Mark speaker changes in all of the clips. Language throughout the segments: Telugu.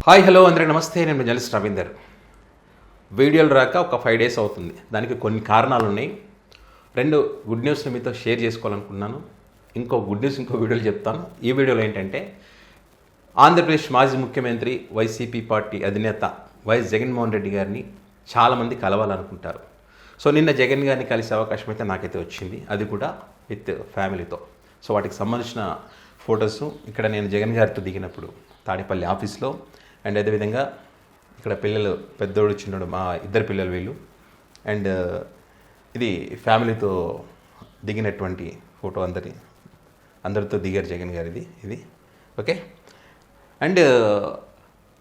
Speaker 1: హాయ్ హలో అందరికీ నమస్తే. నేను జర్నలిస్ట్ రవీందర్. వీడియోలు రాక ఒక 5 days అవుతుంది. దానికి కొన్ని కారణాలు ఉన్నాయి. 2 గుడ్ న్యూస్ని మీతో షేర్ చేసుకోవాలనుకున్నాను. ఇంకో గుడ్ న్యూస్ ఇంకో వీడియోలో చెప్తాను. ఈ వీడియోలో ఏంటంటే ఆంధ్రప్రదేశ్ మాజీ ముఖ్యమంత్రి వైసీపీ పార్టీ అధినేత వైఎస్ జగన్మోహన్ రెడ్డి గారిని చాలామంది కలవాలనుకుంటారు. సో నిన్న జగన్ గారిని కలిసే అవకాశం అయితే నాకైతే వచ్చింది, అది కూడా విత్ ఫ్యామిలీతో. సో వాటికి సంబంధించిన ఫొటోస్ ఇక్కడ నేను జగన్ గారితో దిగినప్పుడు తాడేపల్లి ఆఫీస్లో, అండ్ అదేవిధంగా ఇక్కడ పిల్లలు పెద్దోడు చిన్నోడు మా ఇద్దరు పిల్లలు వీళ్ళు, అండ్ ఇది ఫ్యామిలీతో దిగినటువంటి ఫోటో అందరితో దిగారు జగన్ గారు. ఇది ఓకే. అండ్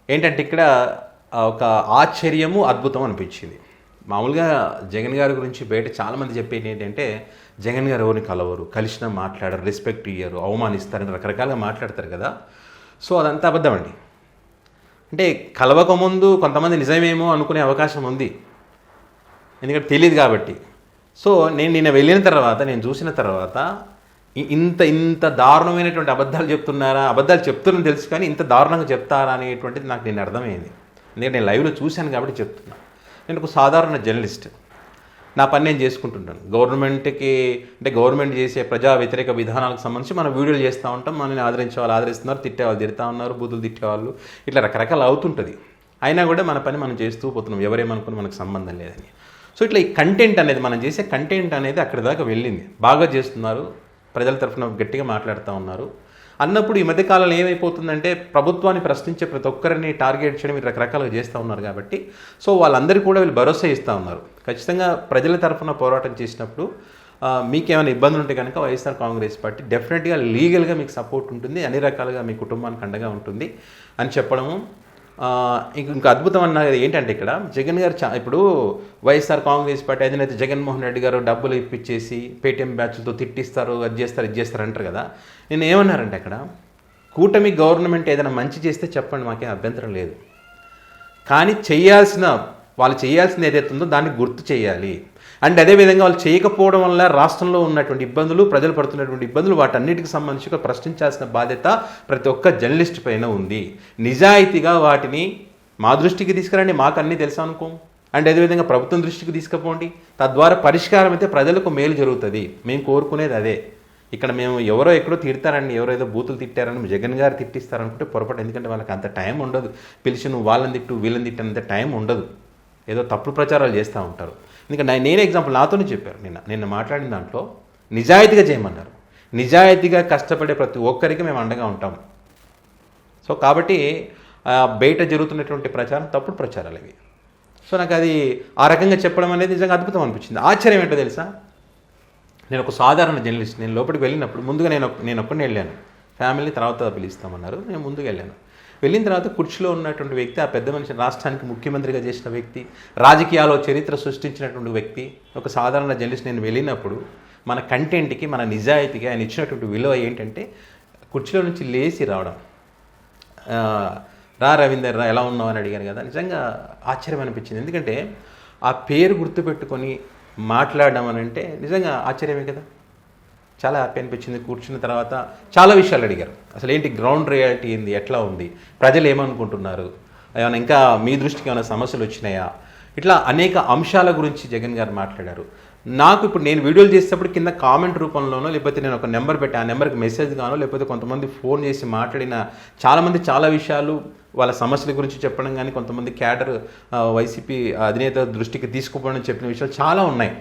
Speaker 1: ఏంటంటే ఇక్కడ ఒక ఆశ్చర్యము అద్భుతం అనిపించింది. మామూలుగా జగన్ గారి గురించి బయట చాలామంది చెప్పేది ఏంటంటే జగన్ గారు ఎవరిని కలవరు, కలిసినా మాట్లాడరు, రెస్పెక్ట్ ఇయ్యరు, అవమానిస్తారని రకరకాలుగా మాట్లాడతారు కదా. సో అదంతా అబద్ధం అండి. అంటే కలవకముందు కొంతమంది నిజమేమో అనుకునే అవకాశం ఉంది, ఎందుకంటే తెలియదు కాబట్టి. సో నేను నిన్న వెళ్ళిన తర్వాత, నేను చూసిన తర్వాత ఇంత దారుణమైనటువంటి అబద్ధాలు చెప్తున్నారా, అబద్ధాలు చెప్తున్నారని తెలుసు కానీ ఇంత దారుణంగా చెప్తారా అనేటువంటిది నాకు నిన్న అర్థమైంది. ఎందుకంటే నేను లైవ్లో చూశాను కాబట్టి చెప్తున్నా. నేను ఒక సాధారణ జర్నలిస్ట్, నా పని నేను చేసుకుంటుంటాను. గవర్నమెంట్ చేసే ప్రజా వ్యతిరేక విధానాలకు సంబంధించి మనం వీడియోలు చేస్తూ ఉంటాం. మనల్ని ఆదరించే వాళ్ళు ఆదరిస్తున్నారు, తిట్టేవాళ్ళు తిడతా ఉన్నారు, బూతులు తిట్టేవాళ్ళు, ఇట్లా రకరకాలు అవుతుంటుంది. అయినా కూడా మన పని మనం చేస్తూ పోతున్నాం, ఎవరేమనుకుని మనకు సంబంధం లేదని. సో ఇట్లా ఈ కంటెంట్ అనేది, మనం చేసే కంటెంట్ అనేది అక్కడి దాకా వెళ్ళింది. బాగా చేస్తున్నారు, ప్రజల తరఫున గట్టిగా మాట్లాడుతూ ఉన్నారు అన్నప్పుడు ఈ మధ్యకాలంలో ఏమైపోతుందంటే ప్రభుత్వాన్ని ప్రశ్నించే ప్రతి ఒక్కరిని టార్గెట్ చేయడం మీరు రకరకాలుగా చేస్తూ ఉన్నారు కాబట్టి, సో వాళ్ళందరికీ కూడా వీళ్ళు భరోసా ఇస్తూ ఉన్నారు. ఖచ్చితంగా ప్రజల తరఫున పోరాటం చేసినప్పుడు మీకేమైనా ఇబ్బందులు ఉంటే కనుక వైఎస్ఆర్ కాంగ్రెస్ పార్టీ డెఫినెట్గా లీగల్గా మీకు సపోర్ట్ ఉంటుంది, అన్ని రకాలుగా మీ కుటుంబానికి అండగా ఉంటుంది అని చెప్పడము. ఇంకా అద్భుతం అన్నది ఏంటంటే ఇక్కడ జగన్ గారు ఇప్పుడు వైఎస్ఆర్ కాంగ్రెస్ పార్టీ అధినేత జగన్మోహన్ రెడ్డి గారు డబ్బులు ఇప్పించేసి పేటీఎం బ్యాచ్లతో తిట్టిస్తారు, అది చేస్తారు అంటారు కదా. నేను ఏమన్నారంటే అక్కడ కూటమి గవర్నమెంట్ ఏదైనా మంచి చేస్తే చెప్పండి, మాకేం అభ్యంతరం లేదు, కానీ వాళ్ళు చేయాల్సింది ఏదైతే ఉందో దాన్ని గుర్తు చేయాలి. అండ్ అదేవిధంగా వాళ్ళు చేయకపోవడం వల్ల రాష్ట్రంలో ఉన్నటువంటి ఇబ్బందులు, ప్రజలు పడుతున్నటువంటి ఇబ్బందులు, వాటన్నిటికి సంబంధించి ప్రశ్నించాల్సిన బాధ్యత ప్రతి ఒక్క జర్నలిస్ట్ పైన ఉంది. నిజాయితీగా వాటిని మా దృష్టికి తీసుకురండి, మాకు అన్నీ తెలుసా అనుకో, అండ్ అదేవిధంగా ప్రభుత్వం దృష్టికి తీసుకుపోండి. తద్వారా పరిష్కారం అయితే ప్రజలకు మేలు జరుగుతుంది. మేము కోరుకునేది అదే. ఇక్కడ మేము ఎవరో ఎక్కడో తిడతారండి, ఎవరో ఏదో బూతులు తిట్టారని జగన్ గారు తిట్టిస్తారనుకుంటే పొరపాటు. ఎందుకంటే వాళ్ళకి అంత టైం ఉండదు, పిలిచి నువ్వు వాళ్ళని తిట్టు వీళ్ళని తిట్టనంత టైం ఉండదు, ఏదో తప్పుడు ప్రచారాలు చేస్తూ ఉంటారు. ఎందుకంటే నేనే ఎగ్జాంపుల్, నాతోనే చెప్పారు నిన్న మాట్లాడిన దాంట్లో నిజాయితీగా చేయమన్నారు. నిజాయితీగా కష్టపడే ప్రతి ఒక్కరికి మేము అండగా ఉంటాం. సో కాబట్టి బయట జరుగుతున్నటువంటి ప్రచారం తప్పుడు ప్రచారాలు ఇవి. సో నాకు అది ఆ రకంగా చెప్పడం అనేది నిజంగా అద్భుతం అనిపించింది. ఆశ్చర్యం ఏంటో తెలుసా, నేను ఒక సాధారణ జర్నలిస్ట్. నేను లోపలికి వెళ్ళినప్పుడు ముందుగా నేను ఒక్కడిని వెళ్ళాను, ఫ్యామిలీ తర్వాత పిలుస్తామన్నారు. నేను ముందుకు వెళ్ళిన తర్వాత కుర్చీలో ఉన్నటువంటి వ్యక్తి, ఆ పెద్ద మనిషి, రాష్ట్రానికి ముఖ్యమంత్రిగా చేసిన వ్యక్తి, రాజకీయాల్లో చరిత్ర సృష్టించినటువంటి వ్యక్తి, ఒక సాధారణ జర్నలిస్ట్. నేను వెళ్ళినప్పుడు మన కంటెంట్కి, మన నిజాయితీకి ఆయన ఇచ్చినటువంటి విలువ ఏంటంటే కుర్చీలో నుంచి లేచి రావడం. రవీందర్ ఎలా ఉన్నావు అని అడిగాను కదా, నిజంగా ఆశ్చర్యం అనిపించింది. ఎందుకంటే ఆ పేరు గుర్తుపెట్టుకొని మాట్లాడడం అని అంటే నిజంగా ఆశ్చర్యమే కదా. చాలా హ్యాపీ అనిపించింది. కూర్చున్న తర్వాత చాలా విషయాలు అడిగారు. అసలు ఏంటి గ్రౌండ్ రియాలిటీ ఏంది, ఎట్లా ఉంది, ప్రజలు ఏమనుకుంటున్నారు, ఏమైనా ఇంకా మీ దృష్టికి ఏమైనా సమస్యలు వచ్చినాయా, ఇట్లా అనేక అంశాల గురించి జగన్ గారు మాట్లాడారు. నాకు ఇప్పుడు నేను వీడియోలు చేసేటప్పుడు కింద కామెంట్ రూపంలోనో, లేకపోతే నేను ఒక నెంబర్ పెట్టి ఆ నెంబర్కి మెసేజ్ గానో, లేకపోతే కొంతమంది ఫోన్ చేసి మాట్లాడిన చాలామంది చాలా విషయాలు వాళ్ళ సమస్యల గురించి చెప్పడం కానీ, కొంతమంది క్యాడర్ వైసీపీ అధినేత దృష్టికి తీసుకుపోవడం చెప్పిన విషయాలు చాలా ఉన్నాయి.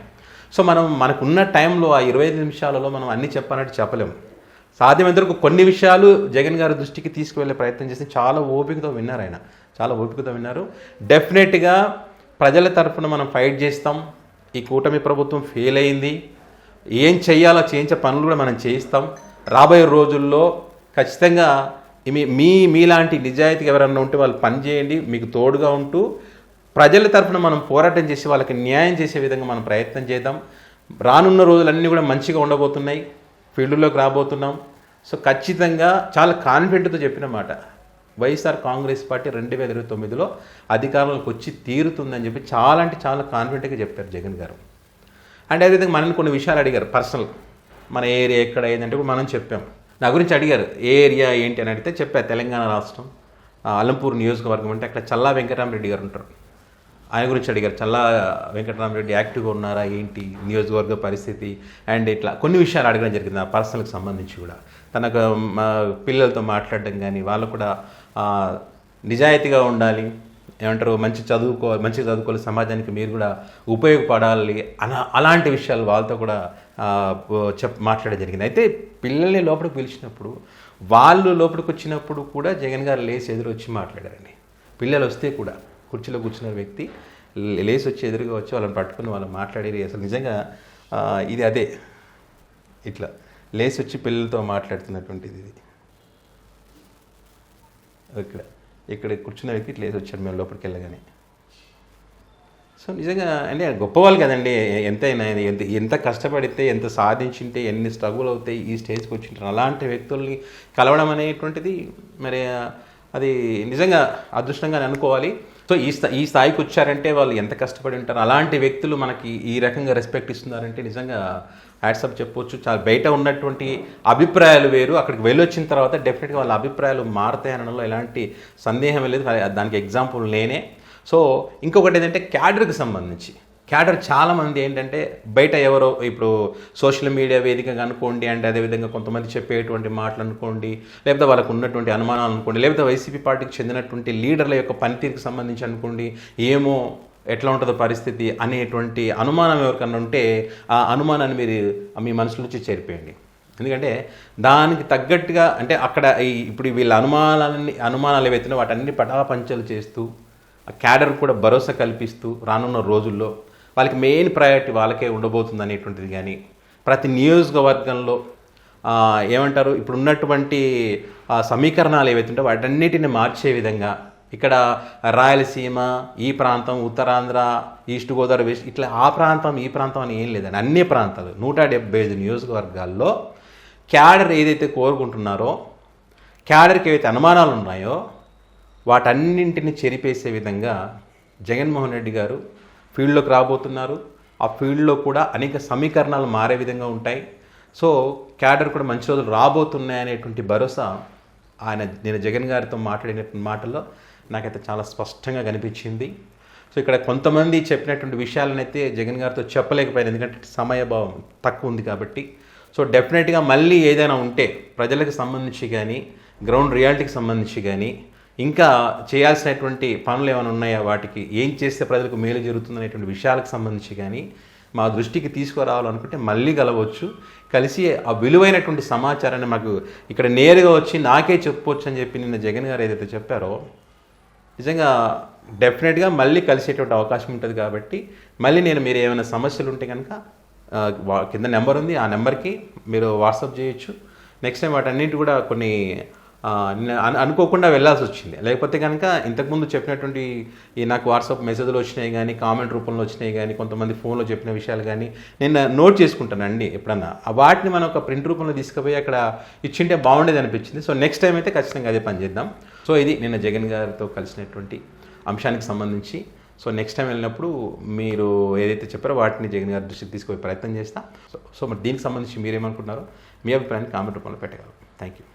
Speaker 1: సో మనకున్న టైంలో ఆ 25 నిమిషాలలో మనం అన్నీ చెప్పాలంటే చెప్పలేము. సాధ్యమైనంతవరకు కొన్ని విషయాలు జగన్ గారి దృష్టికి తీసుకువెళ్ళే ప్రయత్నం చేసి చాలా ఓపికతో విన్నారు. ఆయన చాలా ఓపికతో విన్నారు. డెఫినెట్గా ప్రజల తరఫున మనం ఫైట్ చేస్తాం. ఈ కూటమి ప్రభుత్వం ఫెయిల్ అయింది, ఏం చెయ్యాలో చేయించే పనులు కూడా మనం చేయిస్తాం. రాబోయే రోజుల్లో ఖచ్చితంగా మీలాంటి నిజాయితీగా ఎవరన్నా ఉంటే వాళ్ళు పని చేయండి, మీకు తోడుగా ఉంటూ ప్రజల తరఫున మనం పోరాటం చేసి వాళ్ళకి న్యాయం చేసే విధంగా మనం ప్రయత్నం చేద్దాం. రానున్న రోజులన్నీ కూడా మంచిగా ఉండబోతున్నాయి, ఫీల్డ్లోకి రాబోతున్నాం. సో ఖచ్చితంగా చాలా కాన్ఫిడెంట్తో చెప్పిన మాట, వైఎస్ఆర్ కాంగ్రెస్ పార్టీ 2029లో అధికారంలోకి వచ్చి తీరుతుందని చెప్పి చాలా అంటే చాలా కాన్ఫిడెంట్గా చెప్పారు జగన్ గారు. అండ్ అదేవిధంగా మనల్ని కొన్ని విషయాలు అడిగారు పర్సనల్, మన ఏరియా ఎక్కడ ఏంటంటే మనం చెప్పాం. నా గురించి అడిగారు ఏ ఏరియా ఏంటి అని అడిగితే చెప్పా, తెలంగాణ రాష్ట్రం, అలంపూర్ నియోజకవర్గం అంటే అక్కడ చల్లా వెంకటరామరెడ్డి గారు ఉంటారు. ఆయన గురించి అడిగారు, చల్లా వెంకటరామరెడ్డి యాక్టివ్గా ఉన్నారా ఏంటి, నియోజకవర్గ పరిస్థితి అండ్ ఇట్లా కొన్ని విషయాలు అడగడం జరిగింది ఆ పర్సనల్కి సంబంధించి కూడా. తనకు పిల్లలతో మాట్లాడడం కానీ, వాళ్ళు కూడా నిజాయితీగా ఉండాలి, ఏమంటారు మంచిగా చదువుకోవాలి, సమాజానికి మీరు కూడా ఉపయోగపడాలి అలాంటి విషయాలు వాళ్ళతో కూడా మాట్లాడడం జరిగింది. అయితే పిల్లల్ని లోపలికి పిలిచినప్పుడు, వాళ్ళు లోపలికి వచ్చినప్పుడు కూడా జగన్ గారు లేచి ఎదురు వచ్చి మాట్లాడారండి. పిల్లలు వస్తే కూడా కుర్చీలో కూర్చున్న వ్యక్తి లేచి వచ్చి ఎదురుగా వచ్చి వాళ్ళని పట్టుకుని వాళ్ళు మాట్లాడేది అసలు నిజంగా ఇది అదే ఇట్లా లేచి వచ్చి పిల్లలతో మాట్లాడుతున్నటువంటిది ఇది. ఇక్కడ కూర్చున్న వ్యక్తి ఇట్లా లేచి వచ్చాడు మేము లోపలికి వెళ్ళగానే. సో నిజంగా అంటే గొప్పవాళ్ళు కదండి. ఎంతైనా ఎంత కష్టపడితే, ఎంత సాధించింటే, ఎన్ని స్ట్రగుల్ అవుతాయి ఈ స్టేజ్కి వచ్చింటారు. అలాంటి వ్యక్తుల్ని కలవడం అనేటువంటిది మరి అది నిజంగా అదృష్టంగా అనుకోవాలి. సో ఈ స్థాయికి వచ్చారంటే వాళ్ళు ఎంత కష్టపడి ఉంటారు. అలాంటి వ్యక్తులు మనకి ఈ రకంగా రెస్పెక్ట్ ఇస్తున్నారంటే నిజంగా హ్యాట్సప్ చెప్పొచ్చు. చాలా బయట ఉన్నటువంటి అభిప్రాయాలు వేరు, అక్కడికి వెళ్ళొచ్చిన తర్వాత డెఫినెట్గా వాళ్ళ అభిప్రాయాలు మారుతాయి అనడంలో ఎలాంటి సందేహం లేదు. దానికి ఎగ్జాంపుల్ నేనే. సో ఇంకొకటి ఏంటంటే క్యాడర్కి సంబంధించి, క్యాడర్ చాలామంది ఏంటంటే బయట ఎవరో ఇప్పుడు సోషల్ మీడియా వేదికగా అనుకోండి, అండ్ అదేవిధంగా కొంతమంది చెప్పేటువంటి మాటలు అనుకోండి, లేకపోతే వాళ్ళకు ఉన్నటువంటి అనుమానాలు అనుకోండి, లేకపోతే వైసీపీ పార్టీకి చెందినటువంటి లీడర్ల యొక్క పనితీరుకు సంబంధించి అనుకోండి, ఏమో ఎట్లా ఉంటుందో పరిస్థితి అనేటువంటి అనుమానం ఎవరికన్నా ఉంటే ఆ అనుమానాన్ని మీరు మీ మనసులో నుంచి చేరిపోయండి. ఎందుకంటే దానికి తగ్గట్టుగా అంటే అక్కడ ఇప్పుడు వీళ్ళ అనుమానాలు ఏవైతే వాటన్ని పటాపంచలు చేస్తూ ఆ క్యాడర్ కూడా భరోసా కల్పిస్తూ రానున్న రోజుల్లో వాళ్ళకి మెయిన్ ప్రయారిటీ వాళ్ళకే ఉండబోతుంది అనేటువంటిది కానీ, ప్రతి నియోజకవర్గంలో ఏమంటారు ఇప్పుడు ఉన్నటువంటి సమీకరణాలు ఏవైతుంటే వాటన్నిటిని మార్చే విధంగా ఇక్కడ రాయలసీమ, ఈ ప్రాంతం, ఉత్తరాంధ్ర, ఈస్ట్ గోదావరి, వెస్ట్ ఇట్లా ఆ ప్రాంతం ఈ ప్రాంతం అని ఏం లేదండి. అన్ని ప్రాంతాలు 175 నియోజకవర్గాల్లో క్యాడర్ ఏదైతే కోరుకుంటున్నారో, క్యాడర్కి ఏవైతే అనుమానాలు ఉన్నాయో వాటన్నింటిని చెరిపేసే విధంగా జగన్మోహన్ రెడ్డి గారు ఫీల్డ్లోకి రాబోతున్నారు. ఆ ఫీల్డ్లో కూడా అనేక సమీకరణాలు మారే విధంగా ఉంటాయి. సో క్యాడర్ కూడా మంచి రోజులు రాబోతున్నాయి అనేటువంటి భరోసా నేను జగన్ గారితో మాట్లాడిన మాటల్లో నాకైతే చాలా స్పష్టంగా కనిపించింది. సో ఇక్కడ కొంతమంది చెప్పినటువంటి విషయాలనైతే జగన్ గారితో చెప్పలేకపోయాను, ఎందుకంటే సమయభావం తక్కువ ఉంది కాబట్టి. సో డెఫినెట్గా మళ్ళీ ఏదైనా ఉంటే ప్రజలకు సంబంధించి కానీ, గ్రౌండ్ రియాలిటీకి సంబంధించి కానీ, ఇంకా చేయాల్సినటువంటి పనులు ఏమైనా ఉన్నాయా, వాటికి ఏం చేస్తే ప్రజలకు మేలు జరుగుతుందనేటువంటి విషయాలకు సంబంధించి కానీ మా దృష్టికి తీసుకురావాలనుకుంటే మళ్ళీ కలవచ్చు. కలిసి ఆ విలువైనటువంటి సమాచారాన్ని మాకు ఇక్కడ నేరుగా వచ్చి నాకే చెప్పవచ్చు అని చెప్పి నిన్న జగన్ గారు ఏదైతే చెప్పారో నిజంగా డెఫినెట్గా మళ్ళీ కలిసేటువంటి అవకాశం ఉంటుంది. కాబట్టి మళ్ళీ మీరు ఏమైనా సమస్యలు ఉంటే కనుక కింద నెంబర్ ఉంది, ఆ నెంబర్కి మీరు వాట్సాప్ చేయొచ్చు. నెక్స్ట్ టైం వాటన్నిటి కూడా కొన్ని అనుకోకుండా వెళ్ళాల్సి వచ్చింది. లేకపోతే కనుక ఇంతకుముందు చెప్పినటువంటి నాకు వాట్సాప్ మెసేజ్లు వచ్చినాయి కానీ, కామెంట్ రూపంలో వచ్చినాయి కానీ, కొంతమంది ఫోన్లో చెప్పిన విషయాలు కానీ నేను నోట్ చేసుకుంటానండి ఎప్పుడన్నా. వాటిని మనం ఒక ప్రింట్ రూపంలో తీసుకుపోయి అక్కడ ఇచ్చింటే బాగుండేది అనిపించింది. సో నెక్స్ట్ టైం అయితే ఖచ్చితంగా అదే పని చేద్దాం. సో ఇది నిన్న జగన్ గారితో కలిసినటువంటి అంశానికి సంబంధించి. సో నెక్స్ట్ టైం వెళ్ళినప్పుడు మీరు ఏదైతే చెప్పారో వాటిని జగన్ గారి దృష్టికి తీసుకుపోయే ప్రయత్నం చేస్తా. సో మరి దీనికి సంబంధించి మీరేమనుకుంటున్నారో మీ అభిప్రాయాన్ని కామెంట్ రూపంలో పెట్టగలరు. Thank you.